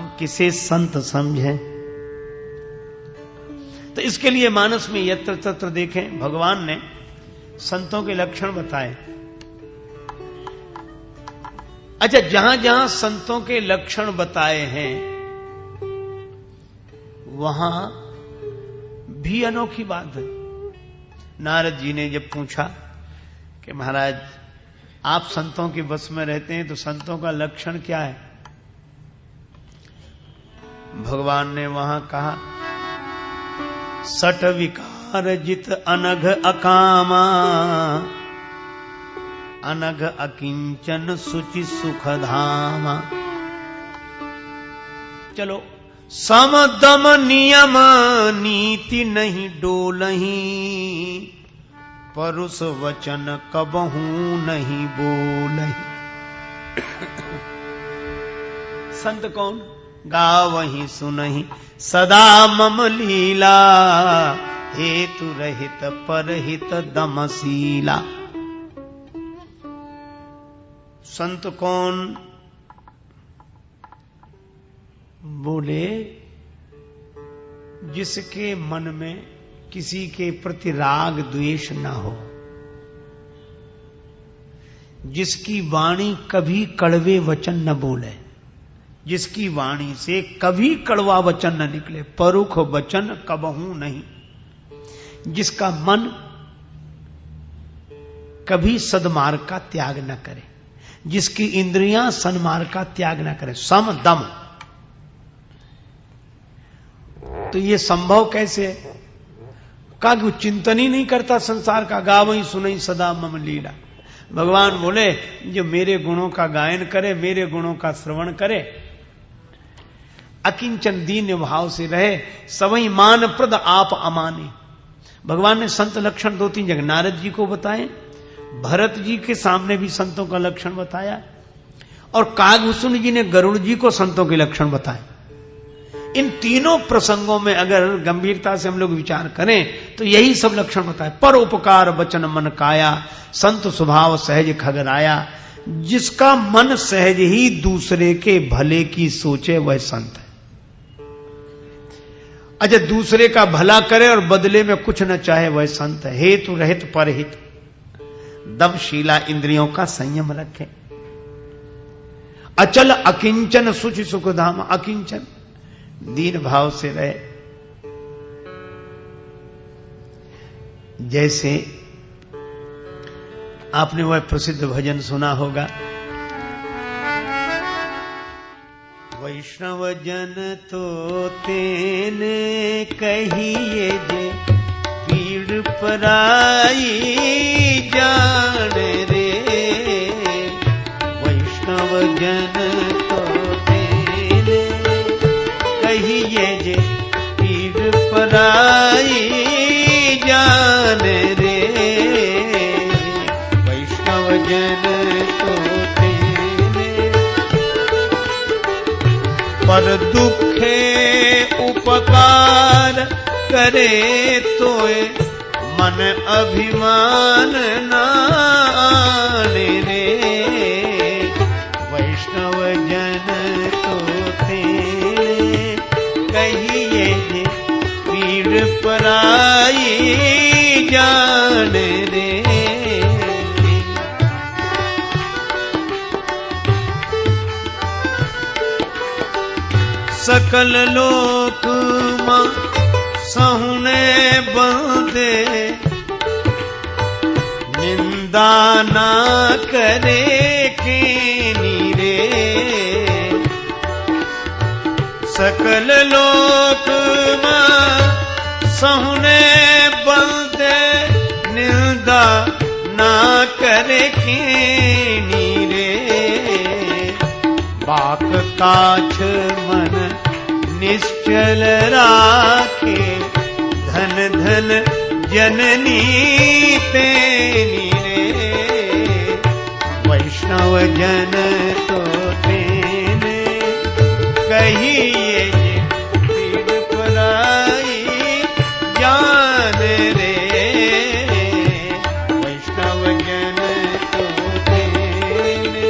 हम किसे संत समझें? तो इसके लिए मानस में यत्र तत्र देखें, भगवान ने संतों के लक्षण बताए। अच्छा, जहां जहां संतों के लक्षण बताए हैं वहां भी अनोखी बात है। नारद जी ने जब पूछा कि महाराज आप संतों के बस में रहते हैं तो संतों का लक्षण क्या है, भगवान ने वहां कहा सट विकार जित अनघ अकामा, अनघ अकिंचन सुचि सुख धामा। चलो, सम दम नियम नीति नहीं डोलही, परुष वचन कबहू नहीं बोलही। संत कौन? गावही सुनहि सदा मम लीला, हेतु रहित परहित दमशीला। संत कौन? बोले जिसके मन में किसी के प्रति राग द्वेष न हो, जिसकी वाणी कभी कड़वे वचन न बोले, जिसकी वाणी से कभी कड़वा वचन न निकले, परुख वचन कबहू नहीं, जिसका मन कभी सदमार्ग का त्याग न करे, जिसकी इंद्रियां सन्मार्ग का त्याग न करे, सम दम। तो ये संभव कैसे है? कहा कि वो चिंतन ही नहीं करता संसार का। गावही सुनहि सदा मम लीला। भगवान बोले जो मेरे गुणों का गायन करे, मेरे गुणों का श्रवण करे, अकिंचन दीन भाव से रहे, सवई मान प्रद आप अमाने। भगवान ने संत लक्षण 2-3 जगह नारद जी को बताए, भरत जी के सामने भी संतों का लक्षण बताया, और कागभूषण जी ने गरुड़ जी को संतों के लक्षण बताए। इन तीनों प्रसंगों में अगर गंभीरता से हम लोग विचार करें तो यही सब लक्षण बताए। पर उपकार वचन मन काया, संत स्वभाव सहज खगराया। जिसका मन सहज ही दूसरे के भले की सोचे वह संत है। अच्छा, दूसरे का भला करे और बदले में कुछ न चाहे वह संत है। हेतु रहित परहित दमशीला, इंद्रियों का संयम रखे। अचल अकिंचन सुचि सुखधाम, अकिंचन दीन भाव से रहे। जैसे आपने वह प्रसिद्ध भजन सुना होगा, वैष्णव जन तो तेने कहिए जे पीड़ पराई जान रे। वैष्णव जन तो तेने कहिए जे पीड़ पराई जान रे। वैष्णव जन तो तेने पर दुखे उपकार करे तोए मन अभिमान नाने रे। वैष्णव जन तो तेने कहिए जे पीड़ पराई जान रे। सकल लोक मां सहुने बंदे, निंदा ना करे कीनी रे। सकल लोक मां सहुने बंदे, निंदा ना करे कीनी रे। बाक काछ मन निश्चल राखे, धन धन जननी तेनी रे। वैष्णव जन तो तेने कहिए जे पीड़ पराई जान रे। वैष्णव जन तो तेने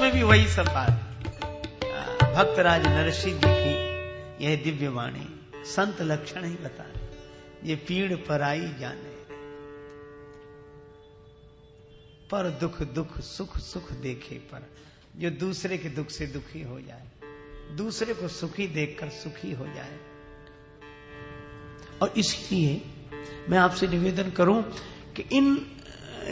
उसमें भी वही सब बात। भक्तराज नरसिंह जी की यह दिव्य वाणी संत लक्षण ही बता, ये पीड़ पर आई जाने, पर दुख दुख सुख सुख देखे पर, जो दूसरे के दुख से दुखी हो जाए, दूसरे को सुखी देखकर सुखी हो जाए। और इसलिए मैं आपसे निवेदन करूं कि इन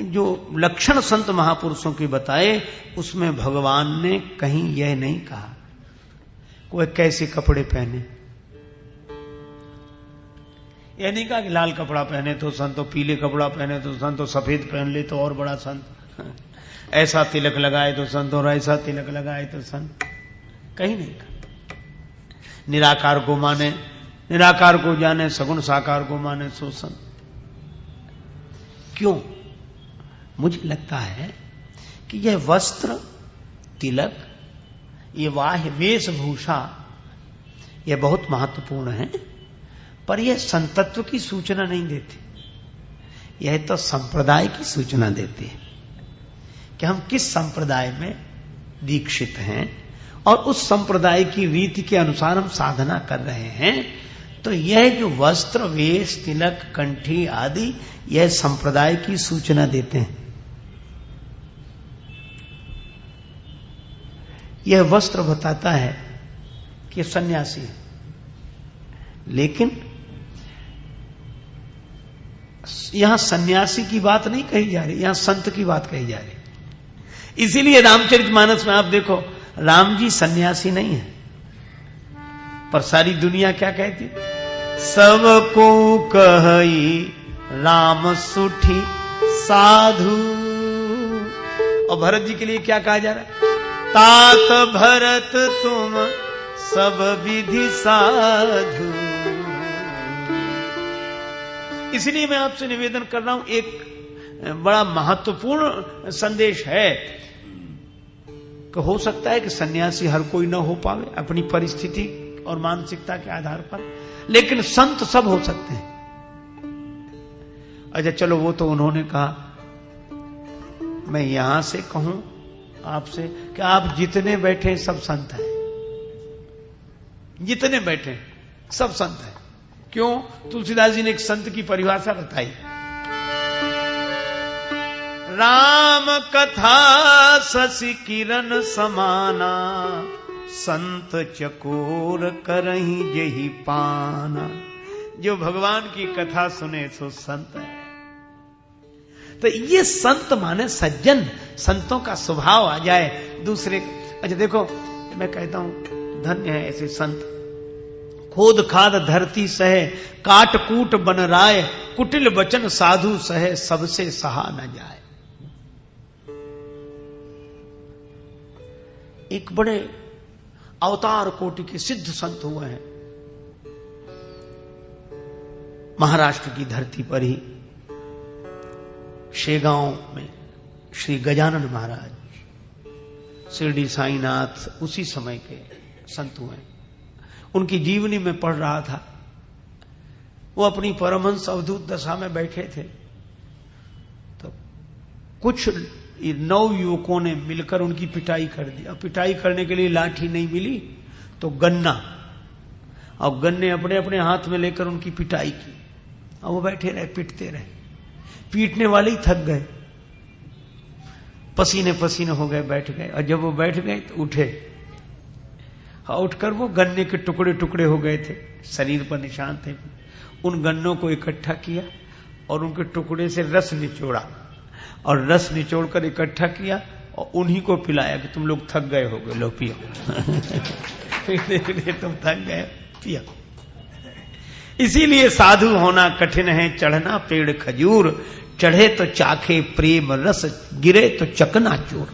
जो लक्षण संत महापुरुषों के बताए, उसमें भगवान ने कहीं यह नहीं कहा कोई कैसे कपड़े पहने, यह नहीं कहा कि लाल कपड़ा पहने तो संत, पीले कपड़ा पहने तो संत, सफेद पहन ले तो और बड़ा संत, ऐसा तिलक लगाए तो संत और ऐसा तिलक लगाए तो संत, कहीं नहीं कहा। निराकार को माने, निराकार को जाने, सगुण साकार को माने सो संत। क्यों? मुझे लगता है कि यह वस्त्र, तिलक, ये वाह्य वेशभूषा, यह बहुत महत्वपूर्ण है, पर यह संतत्व की सूचना नहीं देते, यह तो संप्रदाय की सूचना देते हैं कि हम किस संप्रदाय में दीक्षित हैं और उस संप्रदाय की रीति के अनुसार हम साधना कर रहे हैं। तो यह जो वस्त्र, वेश, तिलक, कंठी आदि, यह संप्रदाय की सूचना देते हैं। यह वस्त्र बताता है कि सन्यासी है, लेकिन यहां सन्यासी की बात नहीं कही जा रही, यहां संत की बात कही जा रही। इसीलिए रामचरितमानस में आप देखो, राम जी सन्यासी नहीं है, पर सारी दुनिया क्या कहती, सबको कही राम सुठी साधु। और भरत जी के लिए क्या कहा जा रहा है, तात भरत तुम सब विधि साधु। इसलिए मैं आपसे निवेदन कर रहा हूं, एक बड़ा महत्वपूर्ण संदेश है कि हो सकता है कि सन्यासी हर कोई न हो पावे अपनी परिस्थिति और मानसिकता के आधार पर, लेकिन संत सब हो सकते हैं। अच्छा चलो, वो तो उन्होंने कहा, मैं यहां से कहूं आपसे कि आप जितने बैठे सब संत हैं, जितने बैठे सब संत हैं। क्यों? तुलसीदास जी ने एक संत की परिभाषा बताई, राम कथा शशि किरण समाना, संत चकोर करही जेहि पाना। जो भगवान की कथा सुने सो संत है। तो ये संत माने सज्जन, संतों का स्वभाव आ जाए दूसरे। अच्छा देखो, मैं कहता हूं धन्य है ऐसे संत, खोद खाद धरती सहे, काट कूट बन राय, कुटिल वचन साधु सहे, सबसे सहा न जाए। एक बड़े अवतार कोटि के सिद्ध संत हुए हैं महाराष्ट्र की धरती पर ही, शेगांव में श्री गजानन महाराज, शिरडी साईनाथ उसी समय के संत हुए। उनकी जीवनी में पढ़ रहा था, वो अपनी परमहंस अवधूत दशा में बैठे थे, तो कुछ 9 युवकों ने मिलकर उनकी पिटाई कर दी। अब पिटाई करने के लिए लाठी नहीं मिली तो गन्ना, और गन्ने अपने अपने हाथ में लेकर उनकी पिटाई की। और वो बैठे रहे, पिटते रहे, पीटने वाले ही थक गए, पसीने पसीने हो गए, बैठ गए। और जब वो बैठ गए तो उठे, उठकर वो गन्ने के टुकड़े टुकड़े हो गए थे, शरीर पर निशान थे। उन गन्नों को इकट्ठा किया और उनके टुकड़े से रस निचोड़ा, और रस निचोड़कर इकट्ठा किया और उन्हीं को पिलाया कि तुम लोग थक गए हो, लो पियो। तुम थक गए, पियो। इसीलिए साधु होना कठिन है, चढ़ना पेड़ खजूर, चढ़े तो चाखे प्रेम रस, गिरे तो चकनाचूर।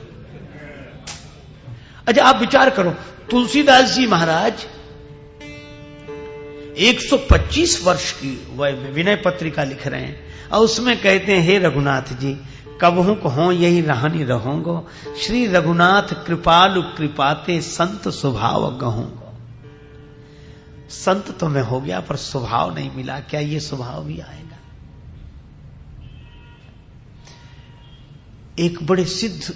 अच्छा आप विचार करो, तुलसीदास जी महाराज 125 वर्ष की वय में विनय पत्रिका लिख रहे हैं, और उसमें कहते हैं, हे रघुनाथ जी, कबहू कहो यही रहानी रहोगो, श्री रघुनाथ कृपालु कृपाते, संत स्वभाव गहोगो। संत तो मैं हो गया पर स्वभाव नहीं मिला, क्या ये स्वभाव भी आएगा? एक बड़े सिद्ध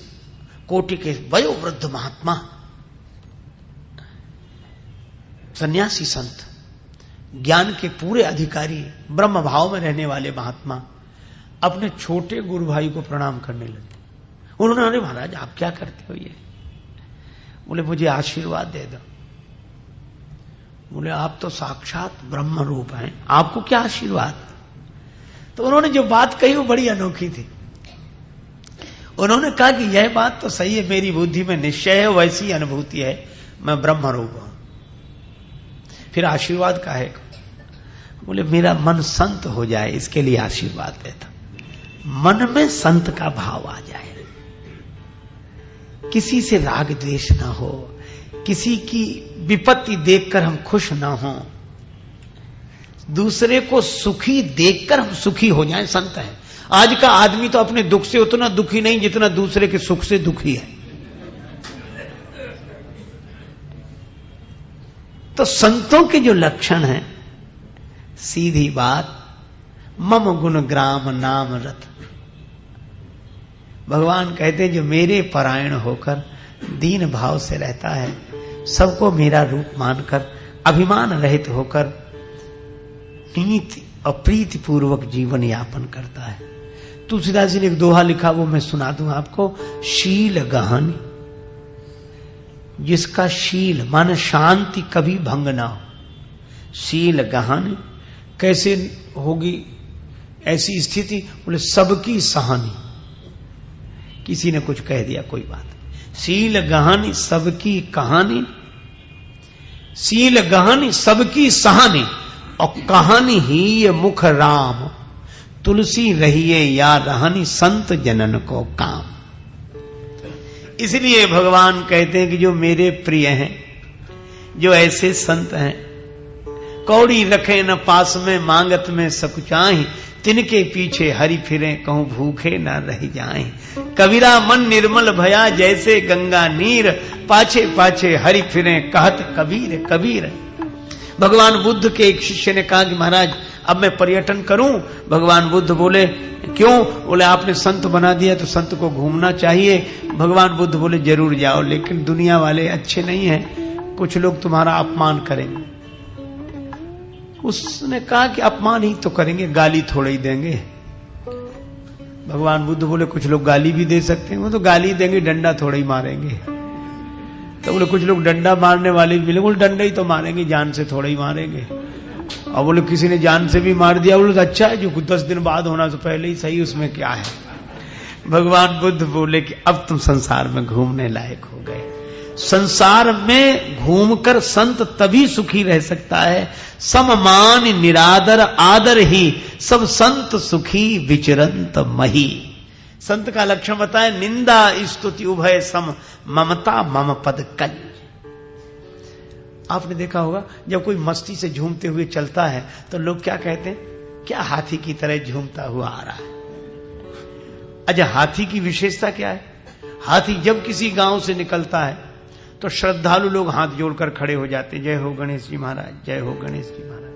कोटि के वयोवृद्ध महात्मा, सन्यासी संत, ज्ञान के पूरे अधिकारी, ब्रह्म भाव में रहने वाले महात्मा अपने छोटे गुरु भाई को प्रणाम करने लगे। उन्होंने, अरे महाराज आप क्या करते हो ये? बोले मुझे आशीर्वाद दे दो। बोले आप तो साक्षात ब्रह्म रूप हैं, आपको क्या आशीर्वाद? तो उन्होंने जो बात कही वो बड़ी अनोखी थी। उन्होंने कहा कि यह बात तो सही है, मेरी बुद्धि में निश्चय है, वैसी अनुभूति है, मैं ब्रह्म रूप हूं। फिर आशीर्वाद का है? बोले मेरा मन संत हो जाए, इसके लिए आशीर्वाद देता। मन में संत का भाव आ जाए, किसी से राग द्वेष ना हो, किसी की विपत्ति देखकर हम खुश ना हो, दूसरे को सुखी देखकर हम सुखी हो जाएं, संत है। आज का आदमी तो अपने दुख से उतना दुखी नहीं जितना दूसरे के सुख से दुखी है। तो संतों के जो लक्षण हैं, सीधी बात, मम गुण ग्राम नाम रथ। भगवान कहते हैं जो मेरे परायण होकर दीन भाव से रहता है, सबको मेरा रूप मानकर अभिमान रहित होकर नीति और प्रीति पूर्वक जीवन यापन करता है। तुलसीदास जी ने एक दोहा लिखा, वो मैं सुना दूं आपको। शील गहन, जिसका शील मन शांति कभी भंग ना हो। शील गहन कैसे होगी ऐसी स्थिति? बोले सबकी सहानी। किसी ने कुछ कह दिया, कोई बात नहीं। शील गहन सबकी कहानी, शील गहन सबकी सहानी, और कहानी ही ये मुख राम, तुलसी रहिए या रहनी संत जनन को काम। इसलिए भगवान कहते हैं कि जो मेरे प्रिय हैं, जो ऐसे संत हैं, कौड़ी रखे न पास में मांगत में सकुचाएं, तिनके पीछे हरि फिरे कहूं भूखे न रह जाएं। कबीरा मन निर्मल भया जैसे गंगा नीर, पाछे पाछे हरि फिरे कहत कबीर कबीर। भगवान बुद्ध के एक शिष्य ने कहा कि महाराज अब मैं पर्यटन करूं। भगवान बुद्ध बोले क्यों? बोले आपने संत बना दिया तो संत को घूमना चाहिए। भगवान बुद्ध बोले जरूर जाओ, लेकिन दुनिया वाले अच्छे नहीं हैं, कुछ लोग तुम्हारा अपमान करेंगे। उसने कहा कि अपमान ही तो करेंगे, गाली थोड़े ही देंगे। भगवान बुद्ध बोले कुछ लोग गाली भी दे सकते हैं, वो तो गाली देंगे, डंडा थोड़े ही मारेंगे। तो बोले कुछ लोग डंडा मारने वाले भी मिले, बोले डंडा ही तो मारेंगे, जान से थोड़े ही मारेंगे। और बोले किसी ने जान से भी मार दिया, बोले तो अच्छा है, जो 10 दिन बाद होना तो पहले ही सही, उसमें क्या है। भगवान बुद्ध बोले कि अब तुम संसार में घूमने लायक हो गए। संसार में घूमकर संत तभी सुखी रह सकता है, सममान निरादर आदर ही सब संत सुखी विचरंत मही। संत का लक्षण बताए, निंदा स्तुति उभय सम, ममता मम पद कंज। आपने देखा होगा जब कोई मस्ती से झूमते हुए चलता है तो लोग क्या कहते हैं? क्या हाथी की तरह झूमता हुआ आ रहा है। अच्छा, हाथी की विशेषता क्या है? हाथी जब किसी गांव से निकलता है तो श्रद्धालु लोग हाथ जोड़कर खड़े हो जाते हैं, जय हो गणेश जी महाराज, जय हो गणेश जी महाराज।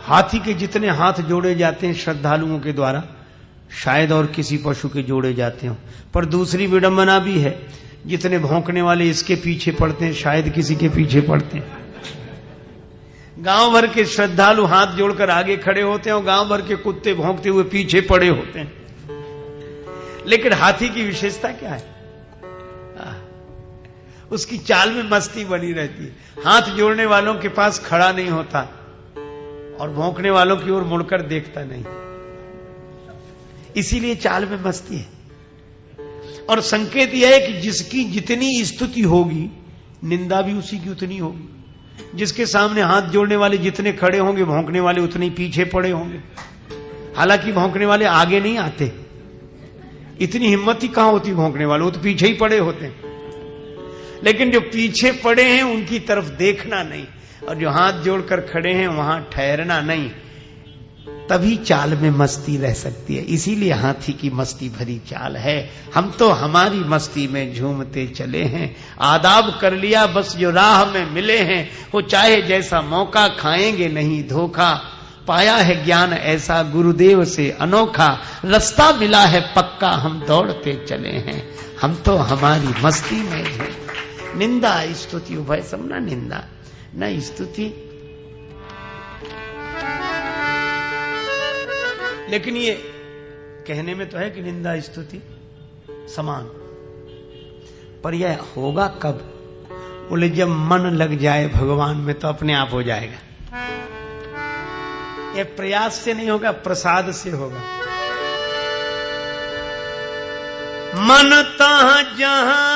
हाथी के जितने हाथ जोड़े जाते हैं श्रद्धालुओं के द्वारा, शायद और किसी पशु के जोड़े जाते हो। पर दूसरी विडंबना भी है, जितने भौंकने वाले इसके पीछे पड़ते हैं, शायद किसी के पीछे पड़ते हैं। गांव भर के श्रद्धालु हाथ जोड़कर आगे खड़े होते हैं और गांव भर के कुत्ते भौंकते हुए पीछे पड़े होते हैं। लेकिन हाथी की विशेषता क्या है? उसकी चाल में मस्ती बनी रहती है। हाथ जोड़ने वालों के पास खड़ा नहीं होता और भौंकने वालों की ओर मुड़कर देखता नहीं, इसीलिए चाल में मस्ती है। और संकेत यह है कि जिसकी जितनी स्तुति होगी, निंदा भी उसी की उतनी होगी। जिसके सामने हाथ जोड़ने वाले जितने खड़े होंगे, भौंकने वाले उतने ही पीछे पड़े होंगे। हालांकि भौंकने वाले आगे नहीं आते, इतनी हिम्मत ही कहां होती भौंकने वाले, वो तो पीछे ही पड़े होते हैं। लेकिन जो पीछे पड़े हैं उनकी तरफ देखना नहीं, और जो हाथ जोड़कर खड़े हैं वहां ठहरना नहीं, तभी चाल में मस्ती रह सकती है। इसीलिए हाथी की मस्ती भरी चाल है। हम तो हमारी मस्ती में झूमते चले हैं, आदाब कर लिया बस जो राह में मिले हैं, वो चाहे जैसा मौका खाएंगे नहीं धोखा। पाया है ज्ञान ऐसा गुरुदेव से अनोखा, रास्ता मिला है पक्का, हम दौड़ते चले हैं, हम तो हमारी मस्ती में हैं। निंदा स्तुति उभय सम, न निंदा न स्तुति। लेकिन ये कहने में तो है कि निंदा स्तुति समान, पर यह होगा कब? बोले जब मन लग जाए भगवान में तो अपने आप हो जाएगा। ये प्रयास से नहीं होगा, प्रसाद से होगा। मन तहाँ जहां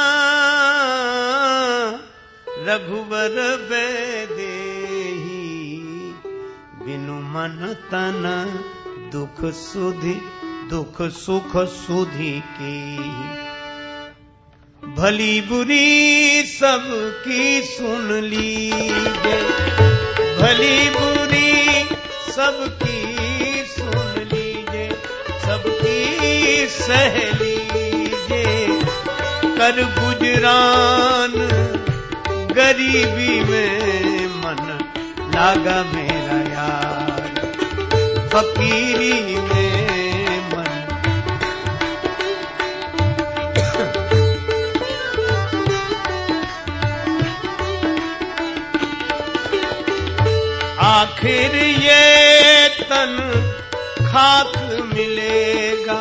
रघुवर बेदेही, बिनु मन तन दुख सुधि, दुख सुख सुधि की। भली बुरी सबकी सुन लीजिए, भली बुरी सबकी सुन लीजिए, सबकी सह लीजिए। कर गुजरान गरीबी में मन लागा मेरा यार, फकीरी में मन। आखिर ये तन खाक मिलेगा,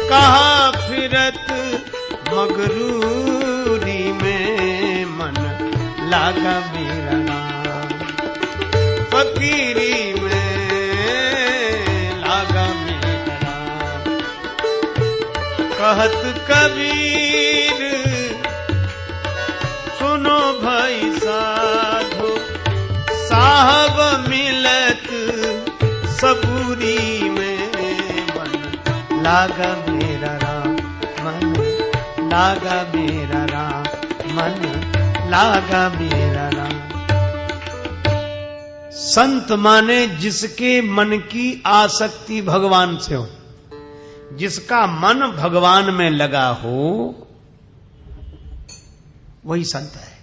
कहाँ फिरत मगरूरी में मन लागा मेरा नाम, फकीरी में लागा मेरा नाम। कहत कबीर सुनो भाई साधो, साहब मिलत सबूरी में मन लागा मेरा राम, मन लागा मेरा राम, मन लागा मेरा राम। संत माने जिसके मन की आसक्ति भगवान से हो, जिसका मन भगवान में लगा हो, वही संत है।